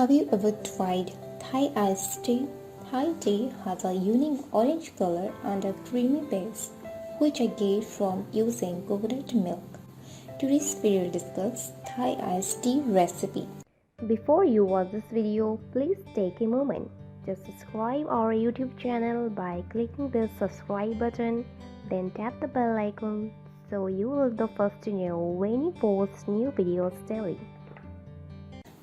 Have you ever tried Thai iced tea? Thai tea has a unique orange color and a creamy base, which I get from using coconut milk. Today's video discusses Thai iced tea recipe. Before you watch this video, please take a moment. Just subscribe our YouTube channel by clicking the subscribe button, then tap the bell icon so you will be the first to know when we post new videos daily.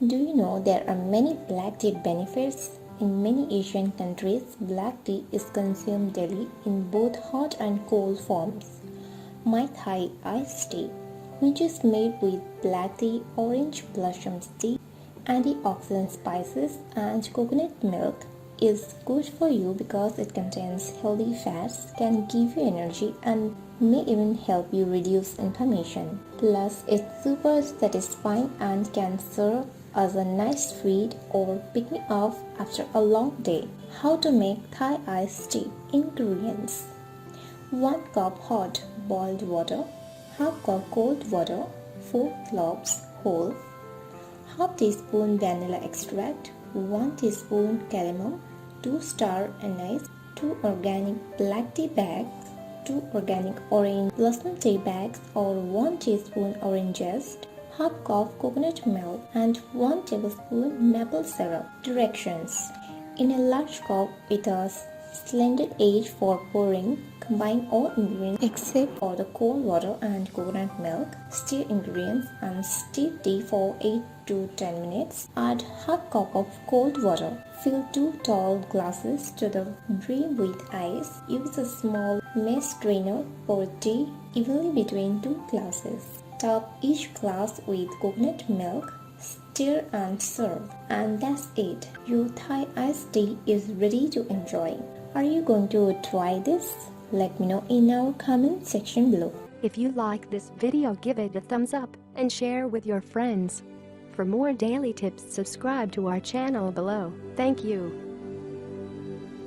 Do you know there are many black tea benefits? In many Asian countries, black tea is consumed daily in both hot and cold forms. My Thai iced tea, which is made with black tea, orange blossom tea, antioxidant spices and coconut milk, is good for you because it contains healthy fats, can give you energy and may even help you reduce inflammation. Plus, it's super satisfying and can serve as a nice treat or pick me up after a long day. How to make Thai iced tea? Ingredients: 1 cup hot boiled water, half cup cold water, 4 cloves whole, half teaspoon vanilla extract, 1 teaspoon cardamom, 2 star anise, 2 organic black tea bags, 2 organic orange blossom tea bags or 1 teaspoon orange zest, half cup coconut milk and 1 tablespoon maple syrup. Directions: in a large cup with a slanted edge for pouring, combine all ingredients except for the cold water and coconut milk. Stir ingredients and stir tea for 8 to 10 minutes. Add half cup of cold water. Fill 2 tall glasses to the brim with ice. Use a small mesh strainer. Pour tea evenly between 2 glasses. Top each glass with coconut milk, stir and serve. And that's it. Your Thai iced tea is ready to enjoy. Are you going to try this? Let me know in our comment section below. If you like this video, give it a thumbs up and share with your friends. For more daily tips, subscribe to our channel below. Thank you.